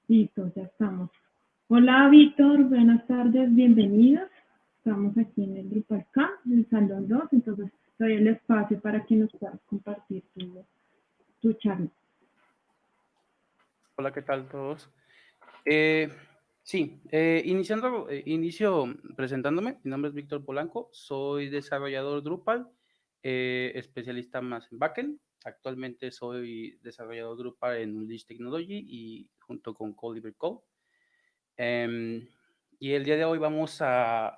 Listo, ya estamos. Hola Víctor, buenas tardes, bienvenidos. Estamos aquí en el Grupo K, en el Salón 2, entonces doy el espacio para que nos puedas compartir tu charla. Hola, ¿qué tal todos? Sí, inicio presentándome. Mi nombre es Víctor Polanco, soy desarrollador Drupal, especialista más en backend. Actualmente soy desarrollador Drupal en Unleash Technology y junto con Colibri Code. Em, y el día de hoy vamos a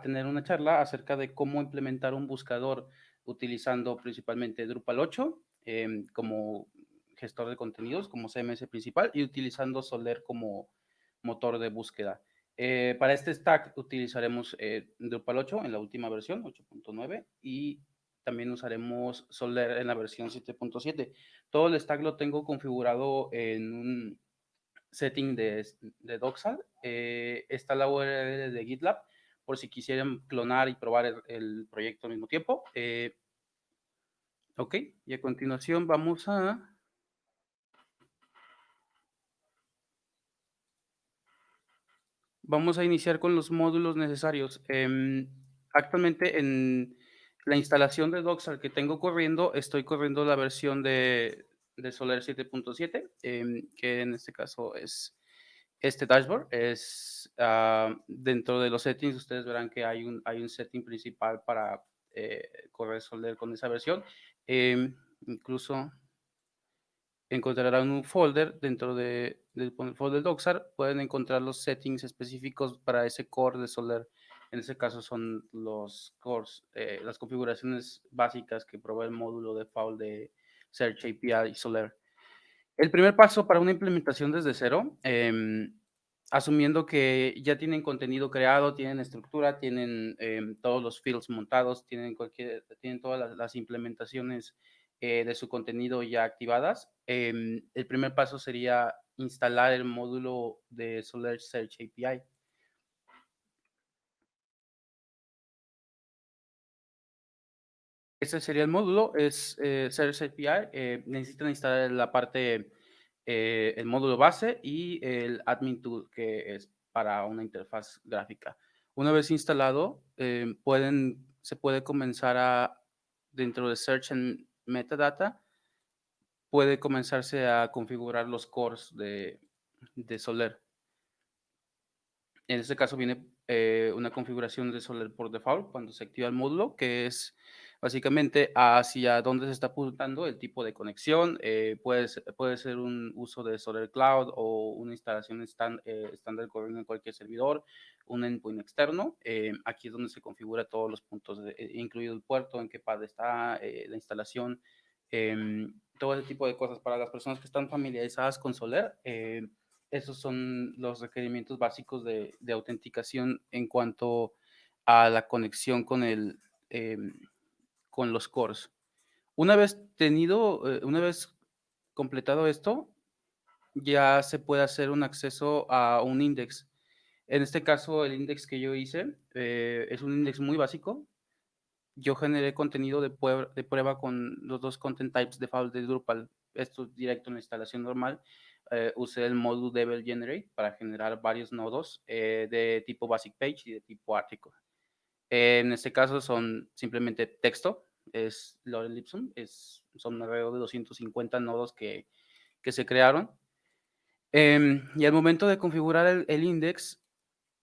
tener una charla acerca de cómo implementar un buscador utilizando principalmente Drupal 8 como gestor de contenidos, como CMS principal, y utilizando Soler como motor de búsqueda. Para este stack utilizaremos Drupal 8 en la última versión, 8.9, y también usaremos Soler en la versión 7.7. Todo el stack lo tengo configurado en un setting de Doxal. Está la URL de GitLab por si quisieran clonar y probar el proyecto al mismo tiempo. Ok, y a continuación vamos a iniciar con los módulos necesarios. Actualmente en la instalación de Doxal que tengo corriendo, estoy corriendo la versión de Solar 7.7, que en este caso es este dashboard. Dentro de los settings, ustedes verán que hay un setting principal para correr Solar con esa versión. Incluso encontrarán un folder dentro del folder Doxar. Pueden encontrar los settings específicos para ese core de Solar. En ese caso son los cores, las configuraciones básicas que provee el módulo de default de Search API y Solar. El primer paso para una implementación desde cero, asumiendo que ya tienen contenido creado, tienen estructura, tienen todos los fields montados, tienen todas las implementaciones de su contenido ya activadas. El primer paso sería instalar el módulo de Solar Search API. Ese sería el módulo, es Search API. Necesitan instalar la parte, el módulo base y el admin tool, que es para una interfaz gráfica. Una vez instalado, se puede comenzar dentro de Search and Metadata, puede comenzarse a configurar los cores de Solar. En este caso viene una configuración de Solar por default cuando se activa el módulo, que es básicamente hacia dónde se está apuntando el tipo de conexión. Puede ser un uso de Solar Cloud o una instalación estándar corriendo en cualquier servidor, un endpoint externo. Aquí es donde se configura todos los puntos, incluido el puerto, en qué parte está la instalación, todo ese tipo de cosas. Para las personas que están familiarizadas con Solar, esos son los requerimientos básicos de autenticación en cuanto a la conexión con los cores. Una vez completado esto, ya se puede hacer un acceso a un index. En este caso, el index que yo hice es un index muy básico. Yo generé contenido de prueba con los dos content types default de Drupal. Esto directo en la instalación normal. Usé el módulo Devel Generate para generar varios nodos de tipo Basic Page y de tipo Article. En este caso son simplemente texto, es Lorem Ipsum, son alrededor de 250 nodos que se crearon. Y al momento de configurar el index,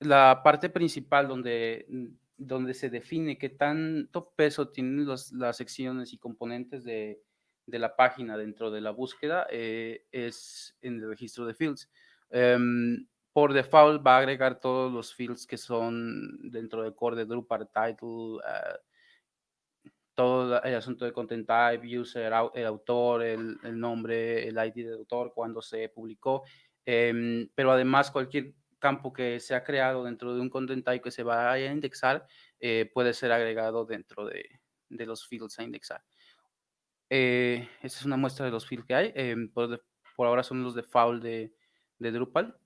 la parte principal donde se define qué tanto peso tienen las secciones y componentes de la página dentro de la búsqueda es en el registro de fields. Por default va a agregar todos los fields que son dentro del core de Drupal, title, todo el asunto de content type, user, el autor, el nombre, el ID del autor, cuando se publicó, pero además cualquier campo que sea creado dentro de un content type que se vaya a indexar puede ser agregado dentro de los fields a indexar. Esta es una muestra de los fields que hay. Por ahora son los default de Drupal.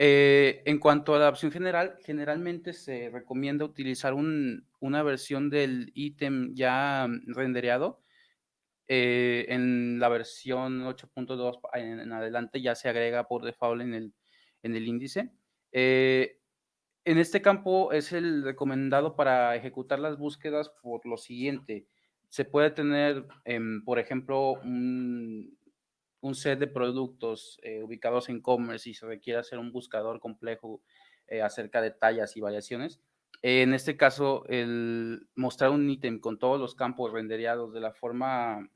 En cuanto a la opción general, generalmente se recomienda utilizar una versión del ítem ya rendereado. En la versión 8.2 en adelante ya se agrega por default en el índice. En este campo es el recomendado para ejecutar las búsquedas por lo siguiente. Se puede tener, por ejemplo, un set de productos ubicados en commerce y se requiere hacer un buscador complejo acerca de tallas y variaciones. En este caso, el mostrar un ítem con todos los campos rendereados de la forma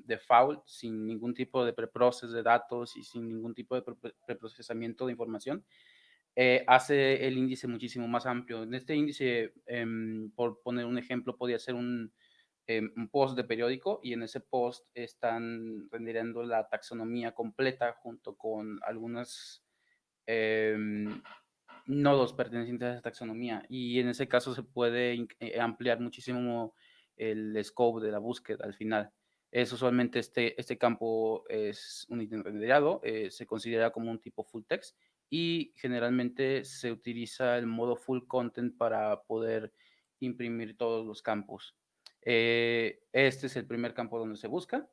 default, sin ningún tipo de preprocess de datos y sin ningún tipo de preprocesamiento de información, hace el índice muchísimo más amplio. En este índice, por poner un ejemplo, podría ser un post de periódico y en ese post están rendereando la taxonomía completa junto con algunos nodos pertenecientes a esa taxonomía y en ese caso se puede ampliar muchísimo el scope de la búsqueda al final. Es usualmente este campo es un ítem rendereado, se considera como un tipo full text y generalmente se utiliza el modo full content para poder imprimir todos los campos. Este es el primer campo donde se busca.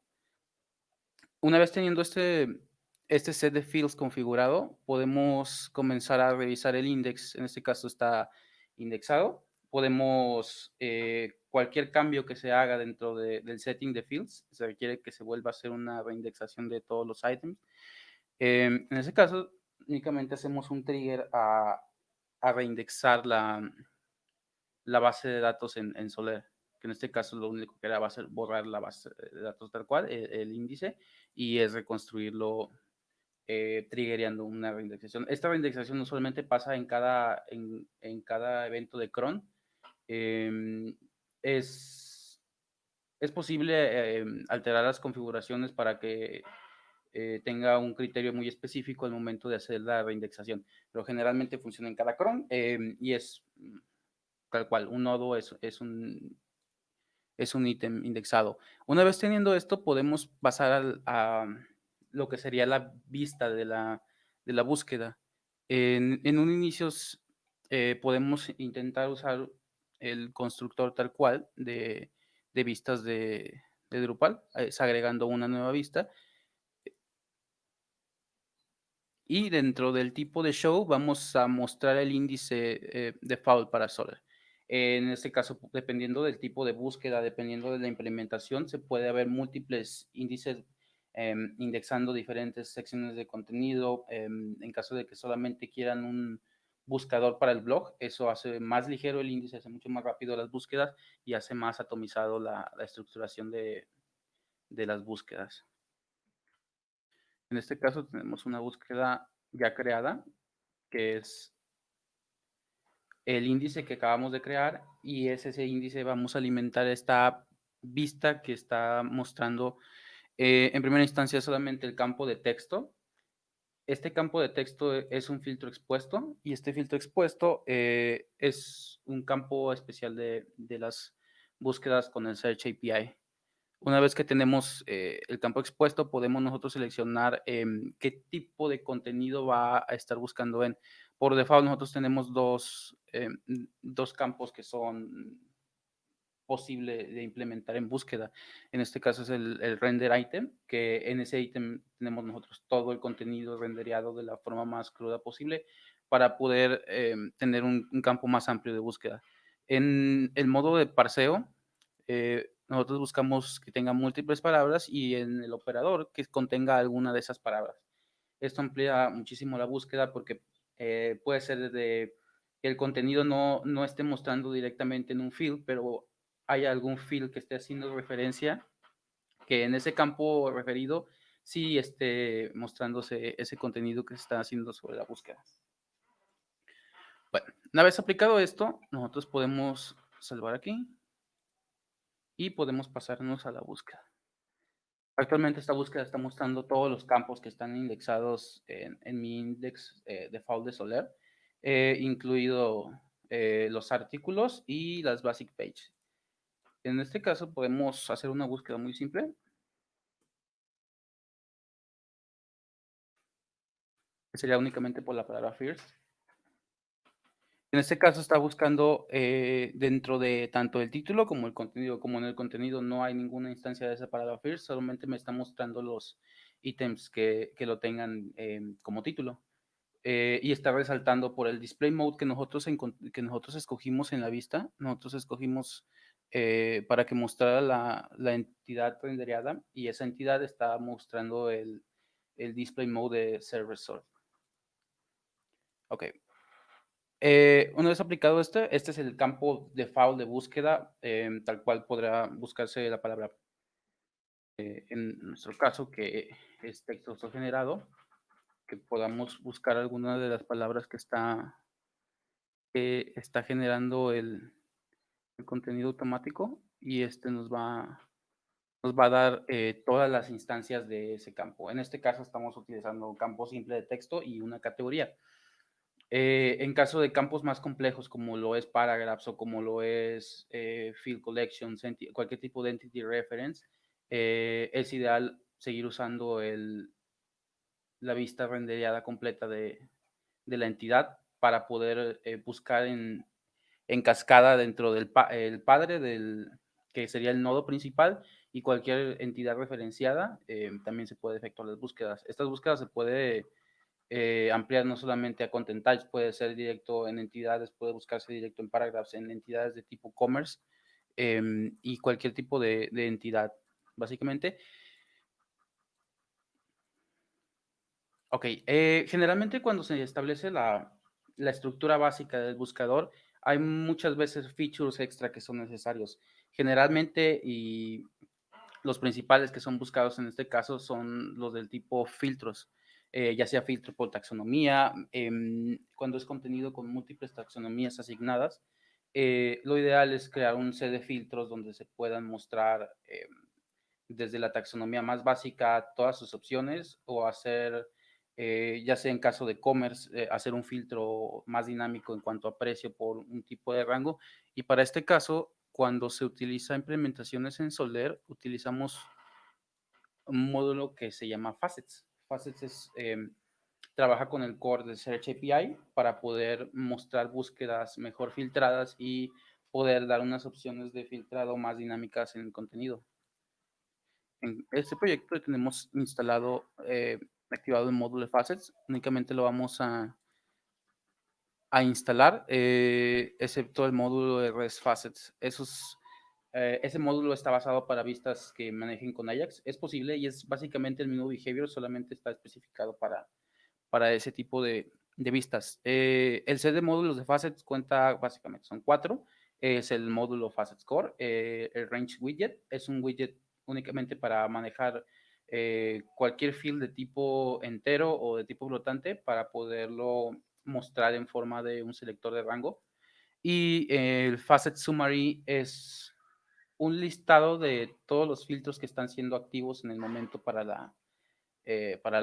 Una vez teniendo este set de fields configurado, podemos comenzar a revisar el index. En este caso está indexado. Podemos, cualquier cambio que se haga dentro del setting de fields, se requiere que se vuelva a hacer una reindexación de todos los items. En ese caso, únicamente hacemos un trigger a reindexar la base de datos en Soler, que en este caso lo único que era va a ser borrar la base de datos tal cual, el índice, y es reconstruirlo triggereando una reindexación. Esta reindexación usualmente pasa en cada evento de cron. Eh, es, es posible alterar las configuraciones para que tenga un criterio muy específico al momento de hacer la reindexación, pero generalmente funciona en cada cron y es tal cual, un nodo es un ítem indexado. Una vez teniendo esto, podemos pasar a lo que sería la vista de la búsqueda. En un inicio podemos intentar usar el constructor tal cual de vistas de Drupal, agregando una nueva vista. Y dentro del tipo de show vamos a mostrar el índice default para Solar. En este caso, dependiendo del tipo de búsqueda, dependiendo de la implementación, se puede haber múltiples índices indexando diferentes secciones de contenido. En caso de que solamente quieran un buscador para el blog, eso hace más ligero el índice, hace mucho más rápido las búsquedas y hace más atomizado la estructuración de las búsquedas. En este caso tenemos una búsqueda ya creada, que es el índice que acabamos de crear y es ese índice vamos a alimentar esta vista que está mostrando en primera instancia solamente el campo de texto. Este campo de texto es un filtro expuesto y este filtro expuesto es un campo especial de las búsquedas con el Search API. Una vez que tenemos el campo expuesto, podemos nosotros seleccionar qué tipo de contenido va a estar buscando en. Por default, nosotros tenemos dos campos que son posible de implementar en búsqueda. En este caso es el render item, que en ese item tenemos nosotros todo el contenido rendereado de la forma más cruda posible para poder tener un campo más amplio de búsqueda. En el modo de parseo, nosotros buscamos que tenga múltiples palabras y en el operador que contenga alguna de esas palabras. Esto amplía muchísimo la búsqueda porque puede ser desde que el contenido no esté mostrando directamente en un field, pero hay algún field que esté haciendo referencia, que en ese campo referido sí esté mostrándose ese contenido que se está haciendo sobre la búsqueda. Bueno, una vez aplicado esto, nosotros podemos salvar aquí y podemos pasarnos a la búsqueda. Actualmente esta búsqueda está mostrando todos los campos que están indexados en mi index default de Soler, incluido los artículos y las basic pages. En este caso podemos hacer una búsqueda muy simple. Que sería únicamente por la palabra first. En este caso está buscando, dentro de tanto el título como el contenido, como en el contenido no hay ninguna instancia de esa palabra first, solamente me está mostrando los ítems que lo tengan, como título. Y está resaltando por el display mode que nosotros escogimos en la vista. Nosotros escogimos, para que mostrara la entidad rendereada, y esa entidad está mostrando el display mode de server sort. Ok. Una vez aplicado este es el campo default de búsqueda, tal cual podrá buscarse la palabra, en nuestro caso, que es texto generado, que podamos buscar alguna de las palabras que está generando el contenido automático, y nos va a dar, todas las instancias de ese campo. En este caso estamos utilizando un campo simple de texto y una categoría. En caso de campos más complejos, como lo es paragraphs o como lo es, field collections, cualquier tipo de entity reference, es ideal seguir usando la vista rendereada completa de la entidad para poder, buscar en cascada dentro del el padre que sería el nodo principal, y cualquier entidad referenciada. También se puede efectuar las búsquedas. Estas búsquedas se puede, ampliar no solamente a content types, puede ser directo en entidades, puede buscarse directo en paragraphs, en entidades de tipo commerce, y cualquier tipo de entidad, básicamente. Ok, generalmente cuando se establece la estructura básica del buscador, hay muchas veces features extra que son necesarios. Generalmente, y los principales que son buscados en este caso son los del tipo filtros, ya sea filtro por taxonomía, cuando es contenido con múltiples taxonomías asignadas. Lo ideal es crear un set de filtros donde se puedan mostrar, desde la taxonomía más básica todas sus opciones, o hacer, ya sea en caso de commerce, hacer un filtro más dinámico en cuanto a precio por un tipo de rango. Y para este caso, cuando se utiliza implementaciones en Solr, utilizamos un módulo que se llama Facets. Facets trabaja con el core de Search API para poder mostrar búsquedas mejor filtradas y poder dar unas opciones de filtrado más dinámicas en el contenido. En este proyecto tenemos instalado, activado el módulo de Facets. Únicamente lo vamos a instalar, excepto el módulo de REST Facets. Ese módulo está basado para vistas que manejen con Ajax. Es posible y es básicamente el mismo behavior, solamente está especificado para ese tipo de vistas. El set de módulos de Facets cuenta básicamente, son 4. Es el módulo Facets Core, el Range Widget, es un widget únicamente para manejar, cualquier field de tipo entero o de tipo flotante para poderlo mostrar en forma de un selector de rango. Y el Facet Summary es un listado de todos los filtros que están siendo activos en el momento para la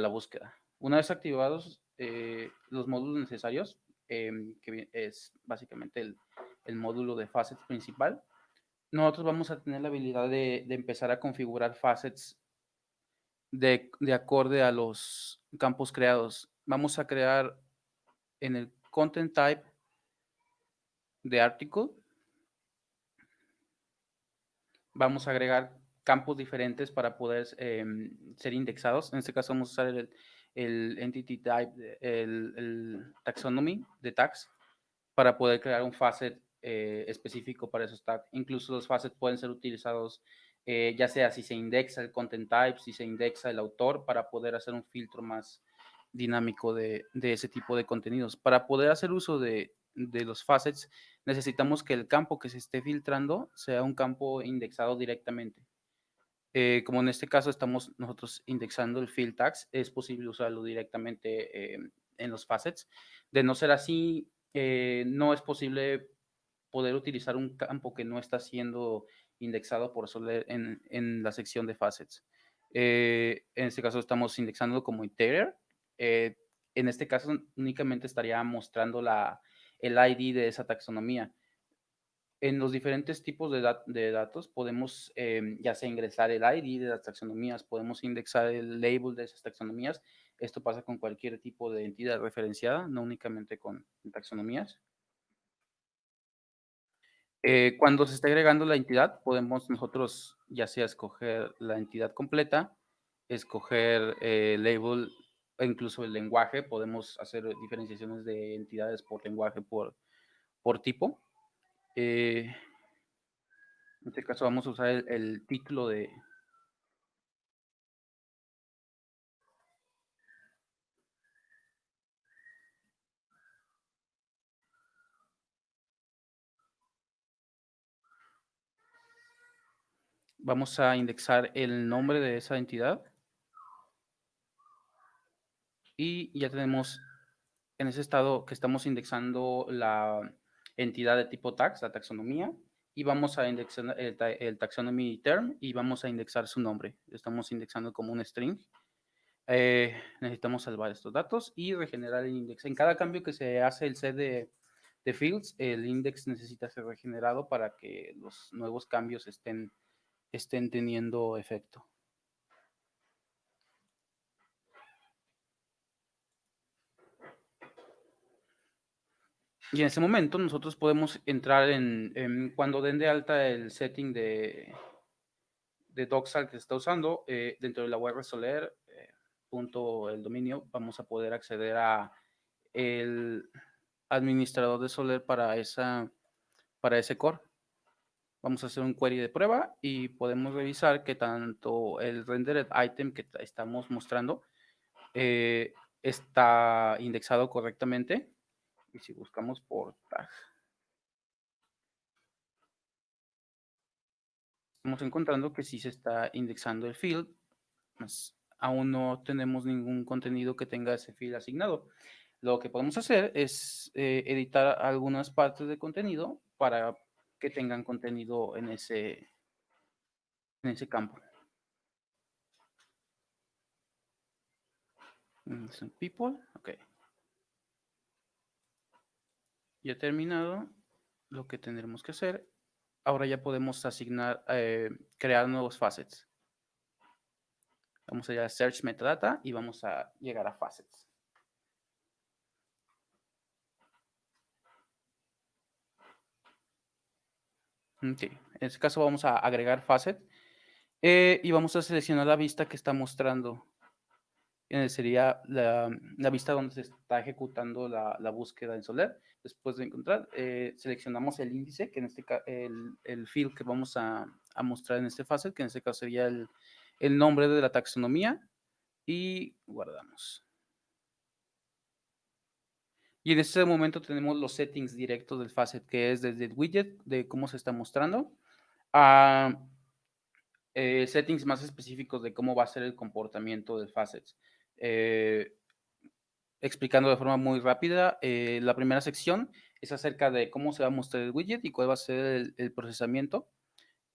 búsqueda. Una vez activados, los módulos necesarios, que es básicamente el módulo de Facets principal, nosotros vamos a tener la habilidad de empezar a configurar Facets de acorde a los campos creados. Vamos a crear en el content type de article, vamos a agregar campos diferentes para poder, ser indexados. En este caso vamos a usar el entity type, el taxonomy de tags, para poder crear un facet, específico para esos tags. Incluso los facets pueden ser utilizados, ya sea si se indexa el content type, si se indexa el autor, para poder hacer un filtro más dinámico de ese tipo de contenidos. Para poder hacer uso de los facets, necesitamos que el campo que se esté filtrando sea un campo indexado directamente. Como en este caso estamos nosotros indexando el field tags, es posible usarlo directamente, en los facets. De no ser así, no es posible poder utilizar un campo que no está siendo indexado por Solr en la sección de facets. En este caso estamos indexando como iterer. Eh, en este caso únicamente estaría mostrando el ID de esa taxonomía. En los diferentes tipos de datos podemos, ya sea ingresar el ID de las taxonomías, podemos indexar el label de esas taxonomías. Esto pasa con cualquier tipo de entidad referenciada, no únicamente con taxonomías. Cuando se está agregando la entidad, podemos nosotros ya sea escoger la entidad completa, escoger el label e incluso el lenguaje. Podemos hacer diferenciaciones de entidades por lenguaje, por tipo. En este caso vamos a usar el título de... Vamos a indexar el nombre de esa entidad. Y ya tenemos en ese estado que estamos indexando la entidad de tipo tax, la taxonomía, y vamos a indexar el taxonomy term y vamos a indexar su nombre. Estamos indexando como un string. Necesitamos salvar estos datos y regenerar el index. En cada cambio que se hace el set de fields, el index necesita ser regenerado para que los nuevos cambios estén teniendo efecto. Y en ese momento nosotros podemos entrar cuando den de alta el setting de Doxal que se está usando, dentro de la URL Soler, punto el dominio, vamos a poder acceder a el administrador de Soler para ese core. Vamos a hacer un query de prueba y podemos revisar que tanto el rendered item que estamos mostrando está indexado correctamente. Y si buscamos por tag, estamos encontrando que sí se está indexando el field, pues, aún no tenemos ningún contenido que tenga ese field asignado. Lo que podemos hacer es editar algunas partes de contenido para que tengan contenido en ese campo. People, ok. Ya terminado, lo que tendremos que hacer, ahora ya podemos asignar, crear nuevos facets. Vamos a ir a Search Metadata y vamos a llegar a Facets. Okay. En este caso vamos a agregar Facet y vamos a seleccionar la vista que está mostrando. Sería la vista donde se está ejecutando la búsqueda en Soler. Después de encontrar, seleccionamos el índice, que en este caso el field que vamos a mostrar en este facet, que en este caso sería el nombre de la taxonomía, y guardamos. Y en este momento tenemos los settings directos del facet, que es desde el widget de cómo se está mostrando, a settings más específicos de cómo va a ser el comportamiento del facet. Explicando de forma muy rápida, la primera sección es acerca de cómo se va a mostrar el widget y cuál va a ser el procesamiento.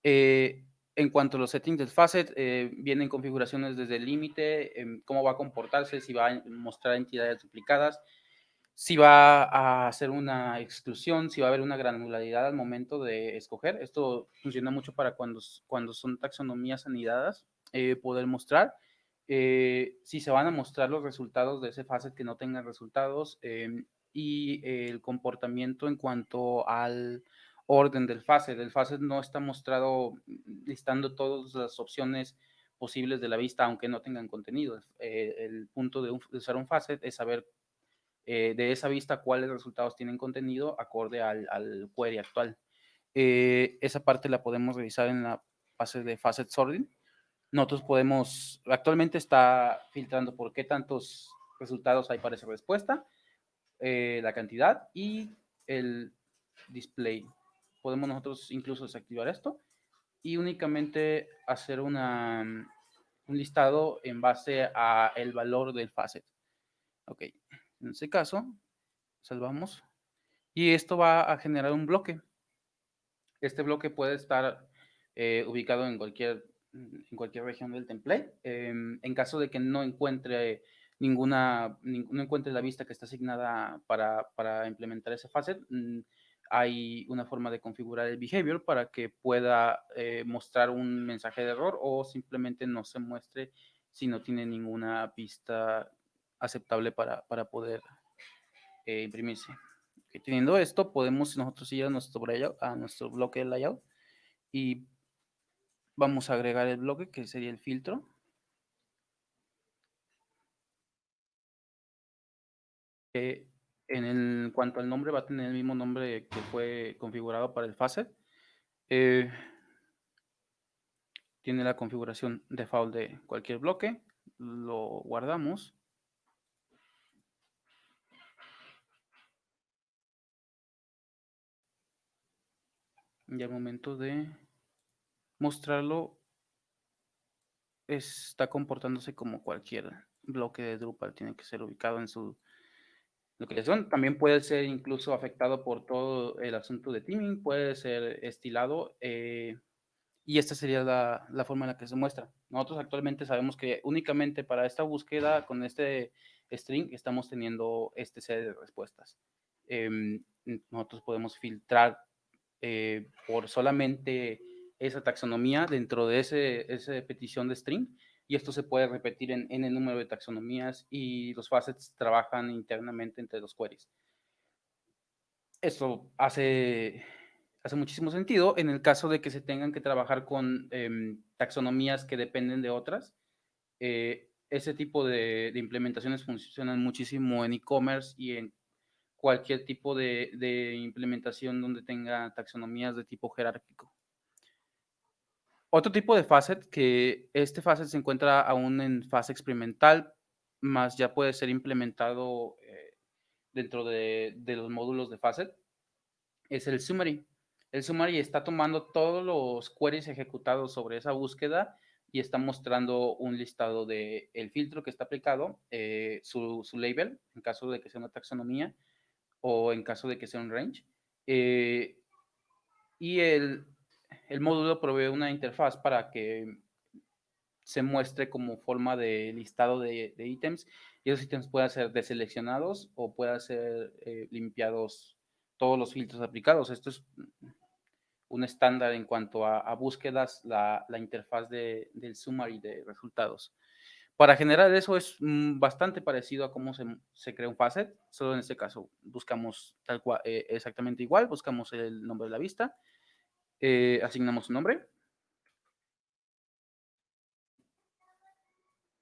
En cuanto a los settings del facet, vienen configuraciones desde el límite, cómo va a comportarse, si va a mostrar entidades duplicadas, si va a hacer una exclusión, si va a haber una granularidad al momento de escoger. Esto funciona mucho para cuando son taxonomías anidadas, poder mostrar. Si se van a mostrar los resultados de ese facet que no tengan resultados, y el comportamiento en cuanto al orden del facet. El facet no está mostrado listando todas las opciones posibles de la vista, aunque no tengan contenido. El punto de usar un facet es saber de esa vista cuáles resultados tienen contenido acorde al query actual. Esa parte la podemos revisar en la fase de facet sorting. Nosotros actualmente está filtrando por qué tantos resultados hay para esa respuesta, la cantidad y el display. Podemos nosotros incluso desactivar esto y únicamente hacer un listado en base a el valor del facet. Ok, en este caso, salvamos. Y esto va a generar un bloque. Este bloque puede estar ubicado en cualquier región del template. En caso de que no encuentre no encuentre la vista que está asignada para implementar ese facet, hay una forma de configurar el behavior para que pueda mostrar un mensaje de error o simplemente no se muestre si no tiene ninguna vista aceptable para poder imprimirse. Teniendo esto, podemos nosotros ir a nuestro bloque de layout y vamos a agregar el bloque que sería el filtro. En cuanto al nombre, va a tener el mismo nombre que fue configurado para el facet. Tiene la configuración default de cualquier bloque. Lo guardamos. Y al momento de mostrarlo, está comportándose como cualquier bloque de Drupal. Tiene que ser ubicado en su localización. También puede ser incluso afectado por todo el asunto de theming. Puede ser estilado. Y esta sería la forma en la que se muestra. Nosotros actualmente sabemos que únicamente para esta búsqueda con este string estamos teniendo este set de respuestas. Nosotros podemos filtrar por solamente esa taxonomía dentro de esa petición de string, y esto se puede repetir en el número de taxonomías, y los facets trabajan internamente entre los queries. Esto hace muchísimo sentido en el caso de que se tengan que trabajar con taxonomías que dependen de otras. Ese tipo de implementaciones funcionan muchísimo en e-commerce y en cualquier tipo de implementación donde tenga taxonomías de tipo jerárquico. Otro tipo de facet, que este facet se encuentra aún en fase experimental, más ya puede ser implementado dentro de los módulos de facet, es el summary. El summary está tomando todos los queries ejecutados sobre esa búsqueda y está mostrando un listado del filtro que está aplicado, su label, en caso de que sea una taxonomía o en caso de que sea un range. Y el módulo provee una interfaz para que se muestre como forma de listado de ítems, y esos ítems pueden ser deseleccionados o pueden ser limpiados todos los filtros aplicados. Esto es un estándar en cuanto a búsquedas, la interfaz del summary de resultados. Para generar eso es bastante parecido a cómo se crea un facet, solo en este caso buscamos tal cual, exactamente igual, buscamos el nombre de la vista, asignamos un nombre,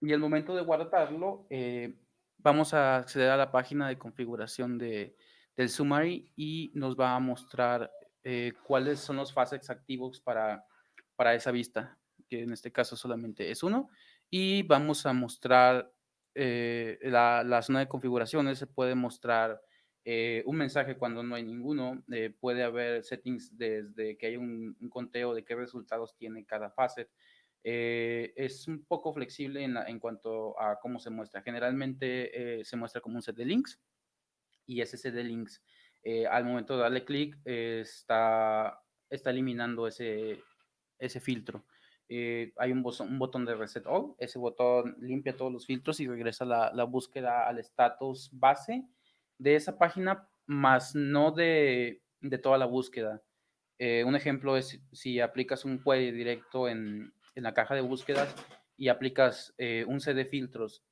y al momento de guardarlo, vamos a acceder a la página de configuración del summary y nos va a mostrar cuáles son los facets activos para esa vista, que en este caso solamente es uno, y vamos a mostrar la zona de configuraciones. Se puede mostrar un mensaje cuando no hay ninguno, puede haber settings desde que hay un conteo de qué resultados tiene cada facet. Es un poco flexible en cuanto a cómo se muestra. Generalmente se muestra como un set de links, y ese set de links, al momento de darle clic, está eliminando ese filtro. Hay un botón de reset all. Ese botón limpia todos los filtros y regresa la búsqueda al status base de esa página, más no de toda la búsqueda. Un ejemplo es si aplicas un query directo en la caja de búsquedas y aplicas un set de filtros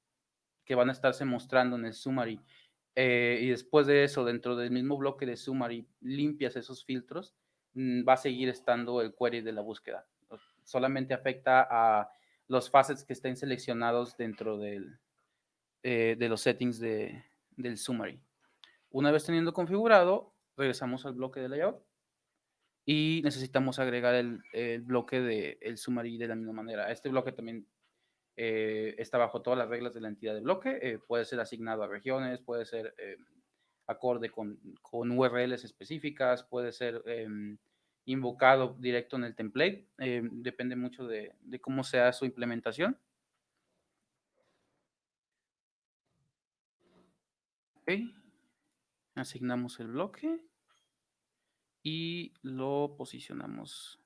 que van a estarse mostrando en el summary, y después de eso, dentro del mismo bloque de summary, limpias esos filtros, va a seguir estando el query de la búsqueda. Solamente afecta a los facets que estén seleccionados dentro de los settings del summary. Una vez teniendo configurado, regresamos al bloque de layout y necesitamos agregar el bloque del summary de la misma manera. Este bloque también está bajo todas las reglas de la entidad de bloque. Puede ser asignado a regiones, puede ser acorde con URLs específicas, puede ser invocado directo en el template. Depende mucho de cómo sea su implementación. Okay. Asignamos el bloque y lo posicionamos.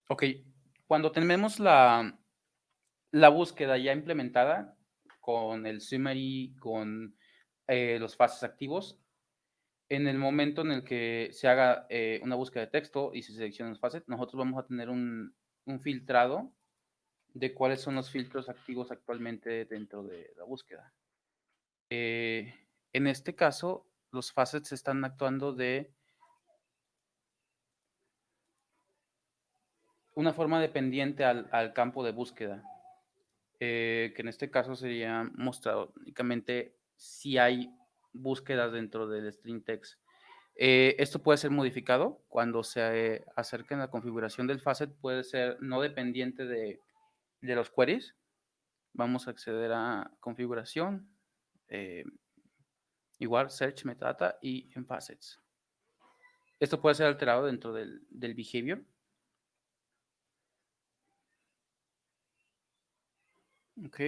Ok, cuando tenemos la búsqueda ya implementada con el summary, con los fases activos, en el momento en el que se haga una búsqueda de texto y se seleccionen los facets, nosotros vamos a tener un filtrado de cuáles son los filtros activos actualmente dentro de la búsqueda. En este caso, los facets están actuando de una forma dependiente al campo de búsqueda, que en este caso sería mostrado únicamente si hay búsquedas dentro del string text. Esto puede ser modificado cuando se acerca en la configuración del facet, puede ser no dependiente de los queries. Vamos a acceder a configuración, igual search metadata y en facets. Esto puede ser alterado dentro del behavior. Ok,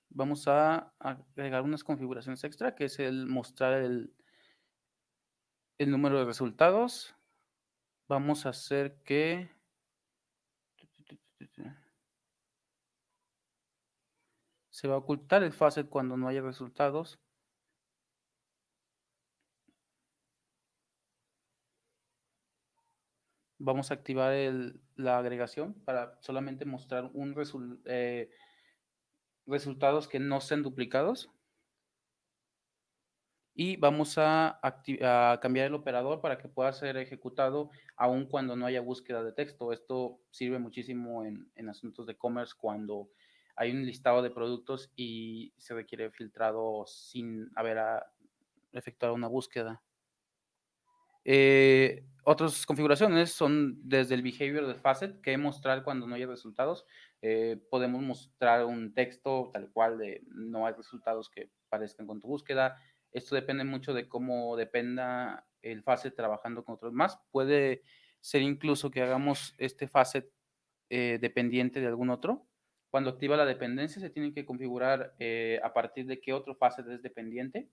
vamos a agregar unas configuraciones extra, que es el mostrar el número de resultados. Vamos a hacer que se va a ocultar el facet cuando no haya resultados. Vamos a activar la agregación para solamente mostrar resultados que no sean duplicados. Y vamos a cambiar el operador para que pueda ser ejecutado aun cuando no haya búsqueda de texto. Esto sirve muchísimo en asuntos de e-commerce cuando hay un listado de productos y se requiere filtrado sin haber efectuado una búsqueda. Otras configuraciones son desde el behavior del facet, que mostrar cuando no haya resultados. Podemos mostrar un texto tal cual de no hay resultados que parezcan con tu búsqueda. Esto depende mucho de cómo dependa el facet trabajando con otros más. Puede ser incluso que hagamos este facet dependiente de algún otro. Cuando activa la dependencia se tiene que configurar a partir de qué otro facet es dependiente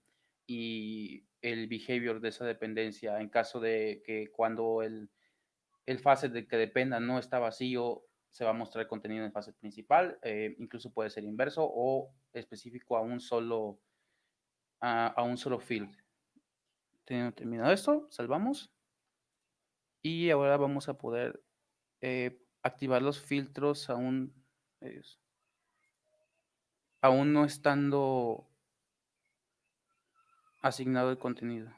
y el behavior de esa dependencia en caso de que cuando el facet de que dependa no está vacío, se va a mostrar el contenido en el facet principal, incluso puede ser inverso o específico a un solo field. Teniendo terminado esto, salvamos y ahora vamos a poder activar los filtros aún no estando asignado el contenido.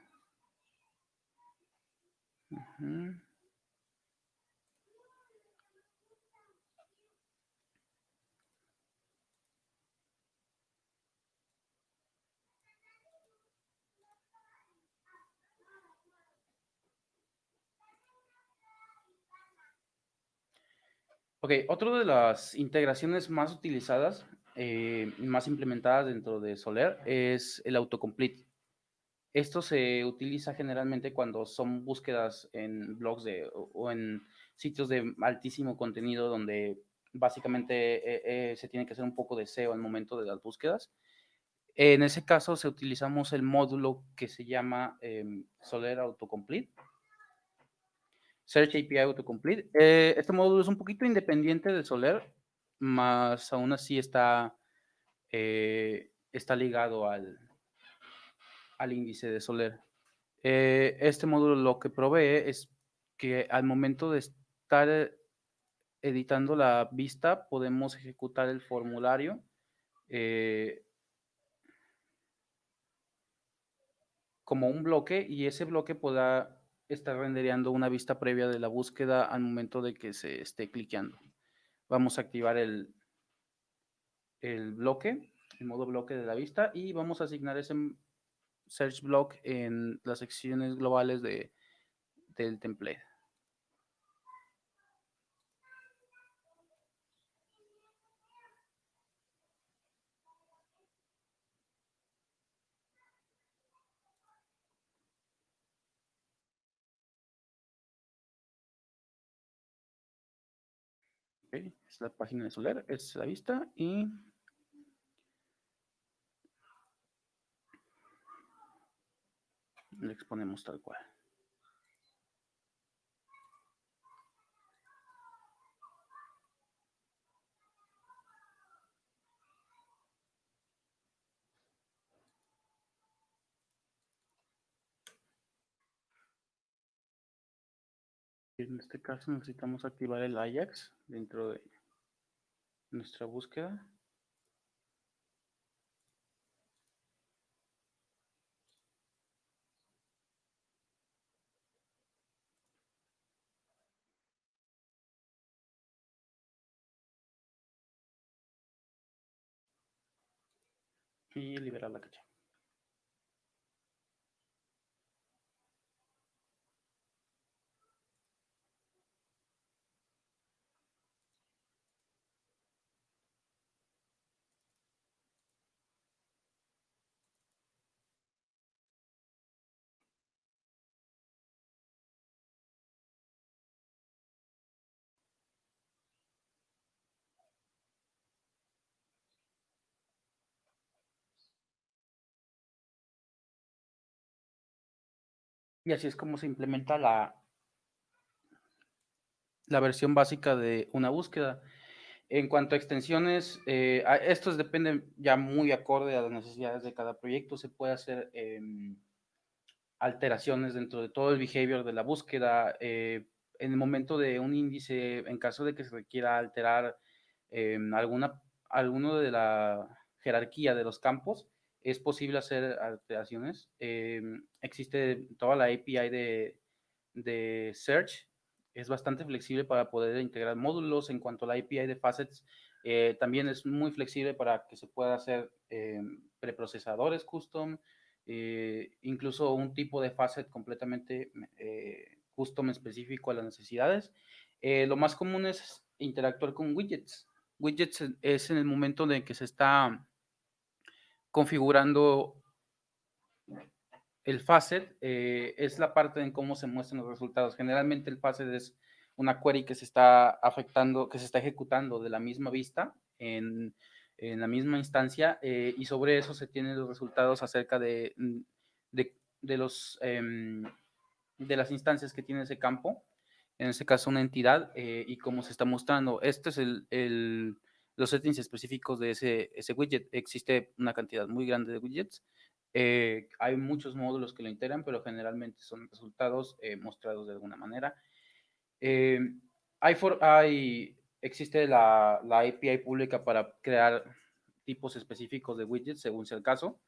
Ok, otra de las integraciones más utilizadas, más implementadas dentro de Soler es el autocomplete. Esto se utiliza generalmente cuando son búsquedas en blogs o en sitios de altísimo contenido donde básicamente se tiene que hacer un poco de SEO al momento de las búsquedas. En ese caso, utilizamos el módulo que se llama Soler Autocomplete. Search API Autocomplete. Este módulo es un poquito independiente de Soler, más aún así está ligado al índice de Soler. Este módulo lo que provee es que al momento de estar editando la vista, podemos ejecutar el formulario como un bloque y ese bloque pueda estar rendereando una vista previa de la búsqueda al momento de que se esté cliqueando. Vamos a activar el bloque, el modo bloque de la vista y vamos a asignar ese search block en las secciones globales del template. Okay, es la página de Soler, es la vista y le exponemos tal cual. En este caso necesitamos activar el Ajax dentro de nuestra búsqueda. Y liberar la caché. Y así es como se implementa la versión básica de una búsqueda. En cuanto a extensiones, estos dependen ya muy acorde a las necesidades de cada proyecto. Se puede hacer alteraciones dentro de todo el behavior de la búsqueda. En el momento de un índice, en caso de que se requiera alterar alguno de la jerarquía de los campos, es posible hacer alteraciones. Existe toda la API de Search, es bastante flexible para poder integrar módulos. En cuanto a la API de Facets, también es muy flexible para que se pueda hacer preprocesadores custom, incluso un tipo de facet completamente custom específico a las necesidades. Lo más común es interactuar con widgets. Widgets es en el momento en el que se está configurando el facet, es la parte en cómo se muestran los resultados. Generalmente el facet es una query que se está afectando, que se está ejecutando de la misma vista en la misma instancia, y sobre eso se tienen los resultados acerca de los, de las instancias que tiene ese campo, en este caso una entidad, y cómo se está mostrando. Este es los settings específicos de ese widget. Existe una cantidad muy grande de widgets. Hay muchos módulos que lo integran, pero generalmente son resultados mostrados de alguna manera. Eh, existe la API pública para crear tipos específicos de widgets según sea el caso.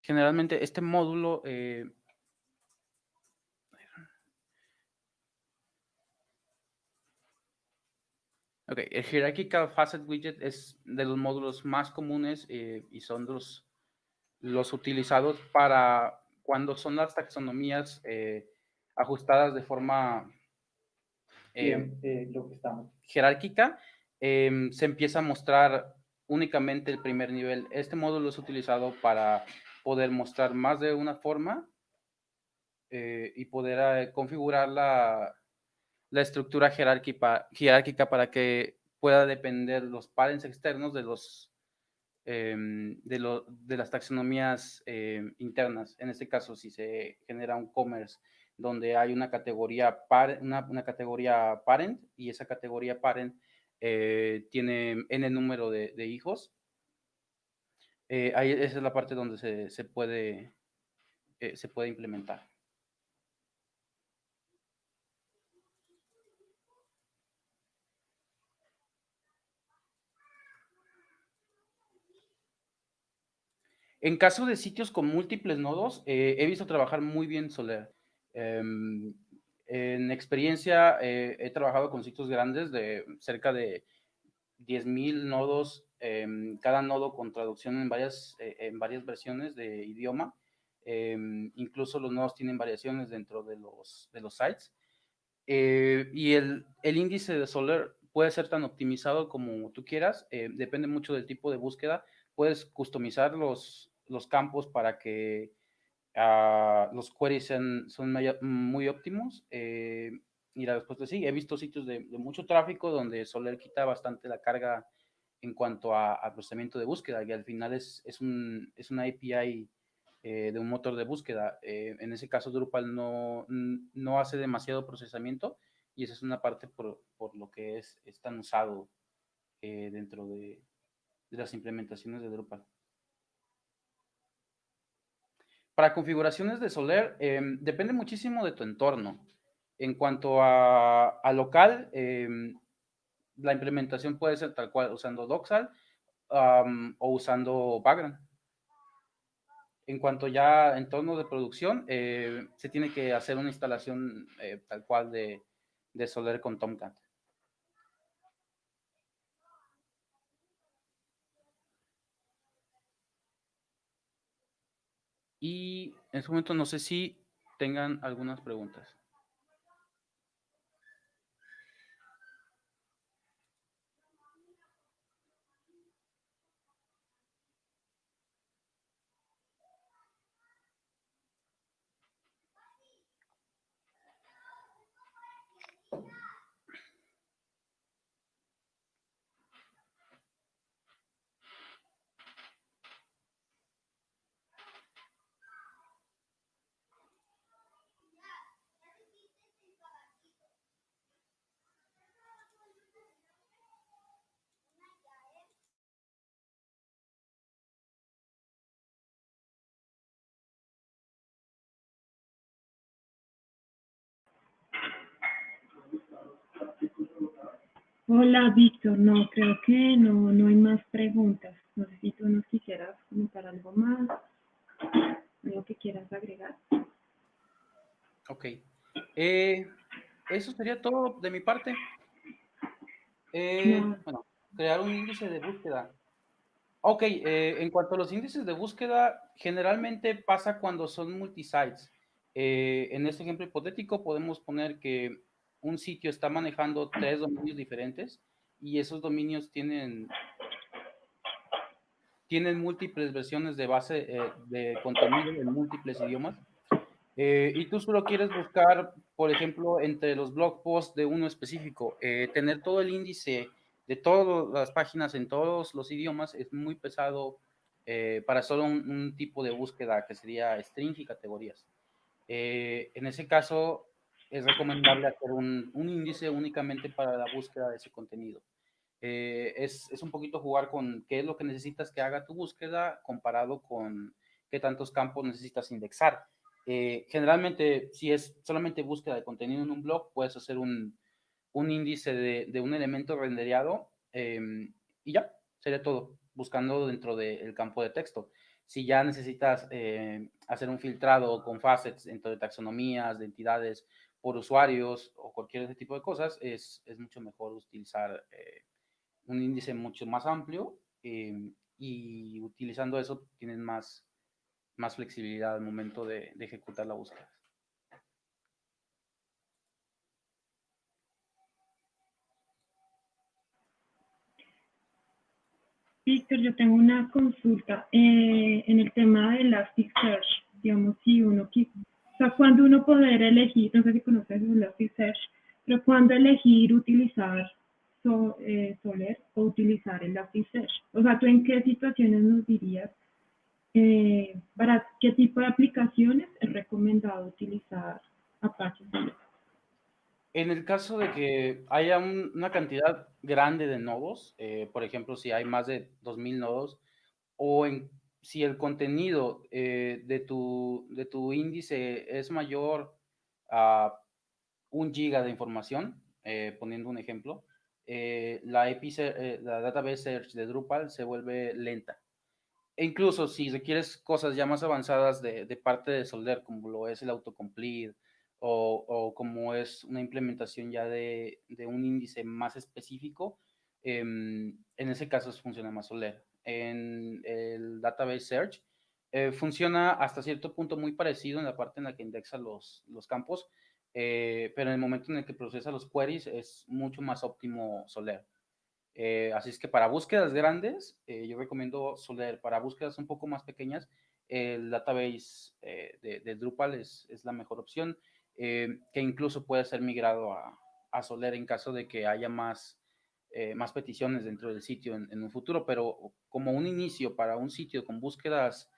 Generalmente este módulo ok, el Hierarchical Facet Widget es de los módulos más comunes y son los utilizados para cuando son las taxonomías ajustadas de forma lo que estamos jerárquica, se empieza a mostrar únicamente el primer nivel. Este módulo es utilizado para poder mostrar más de una forma y poder configurar la estructura jerárquica para que pueda depender los parents externos de de las taxonomías internas. En este caso, si se genera un commerce donde hay una categoría, una categoría parent, y esa categoría parent tiene n número de hijos, ahí esa es la parte donde se puede implementar. En caso de sitios con múltiples nodos, he visto trabajar muy bien Soler. En experiencia, he trabajado con sitios grandes de cerca de 10,000 nodos, cada nodo con traducción en varias versiones de idioma. Incluso los nodos tienen variaciones dentro de los sites. Y el índice de Soler puede ser tan optimizado como tú quieras, depende mucho del tipo de búsqueda. Puedes customizar los campos para que los queries son muy óptimos. Y la respuesta es sí. He visto sitios de mucho tráfico donde Soler quita bastante la carga en cuanto a procesamiento de búsqueda, y al final es una API de un motor de búsqueda. En ese caso, Drupal no hace demasiado procesamiento, y esa es una parte por lo que es tan usado dentro de... las implementaciones de Drupal. Para configuraciones de Soler, depende muchísimo de tu entorno. En cuanto a local, la implementación puede ser tal cual, usando Docksal o usando Vagrant. En cuanto ya a entorno de producción, se tiene que hacer una instalación tal cual de Soler con Tomcat. Y en este momento no sé si tengan algunas preguntas. Hola, Víctor. No, creo que no hay más preguntas. No sé si tú nos quisieras comentar algo más, algo que quieras agregar. Ok. Eso sería todo de mi parte. No. Bueno, crear un índice de búsqueda. Ok, en cuanto a los índices de búsqueda, generalmente pasa cuando son multisites. En este ejemplo hipotético podemos poner que un sitio está manejando 3 dominios diferentes y esos dominios tienen múltiples versiones de base de contenido en múltiples idiomas. Y tú solo quieres buscar, por ejemplo, entre los blog posts de uno específico, tener todo el índice de todas las páginas en todos los idiomas es muy pesado para solo un tipo de búsqueda que sería strings y categorías. En ese caso, es recomendable hacer un índice únicamente para la búsqueda de ese contenido. Es un poquito jugar con qué es lo que necesitas que haga tu búsqueda comparado con qué tantos campos necesitas indexar. Generalmente, si es solamente búsqueda de contenido en un blog, puedes hacer un índice de un elemento rendereado y ya, sería todo, buscando dentro del campo de texto. Si ya necesitas hacer un filtrado con facets dentro de taxonomías, de entidades por usuarios o cualquier ese tipo de cosas, es mucho mejor utilizar un índice mucho más amplio y utilizando eso tienes más flexibilidad al momento de ejecutar la búsqueda. Víctor, yo tengo una consulta en el tema de Elasticsearch. Digamos, si uno quiere, o sea, cuando uno poder elegir, no sé si conoces Elasticsearch, pero cuando elegir utilizar Soler o utilizar Elasticsearch. O sea, ¿tú en qué situaciones nos dirías para qué tipo de aplicaciones es recomendado utilizar Apache Soler? En el caso de que haya una cantidad grande de nodos, por ejemplo, si hay más de 2000 nodos, o si el contenido de tu índice es mayor a 1 giga de información, poniendo un ejemplo, la database search de Drupal se vuelve lenta. E incluso si requieres cosas ya más avanzadas de parte de Solder, como lo es el autocomplete o como es una implementación ya de un índice más específico, en ese caso funciona más Solder. En el Database Search funciona hasta cierto punto muy parecido en la parte en la que indexa los campos, pero en el momento en el que procesa los queries es mucho más óptimo Solder. Así es que para búsquedas grandes, yo recomiendo Soler. Para búsquedas un poco más pequeñas, el database de Drupal es la mejor opción, que incluso puede ser migrado a Soler en caso de que haya más peticiones dentro del sitio en un futuro, pero como un inicio para un sitio con búsquedas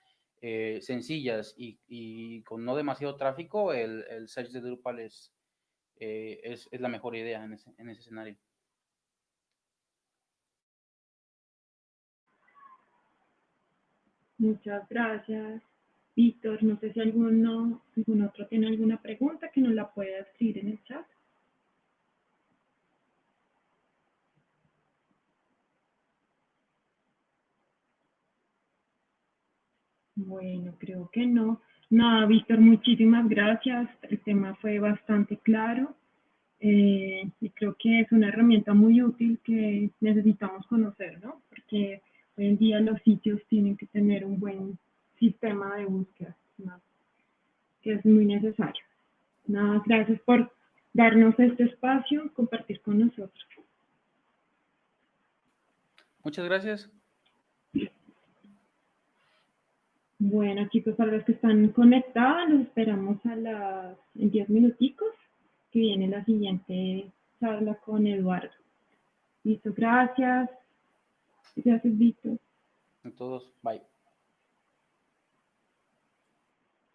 sencillas y con no demasiado tráfico, el search de Drupal es la mejor idea en ese escenario. Muchas gracias, Víctor. No sé si algún otro tiene alguna pregunta que nos la pueda escribir en el chat. Bueno, creo que no. Nada, Víctor, muchísimas gracias. El tema fue bastante claro y creo que es una herramienta muy útil que necesitamos conocer, ¿no? Porque hoy en día los sitios tienen que tener un buen sistema de búsqueda, ¿no? Que es muy necesario. Nada, gracias por darnos este espacio, compartir con nosotros. Muchas gracias. Bueno, chicos, para los que están conectados, los esperamos en 10 minuticos, que viene la siguiente charla con Eduardo. Listo, gracias. Gracias, Víctor. A todos, bye.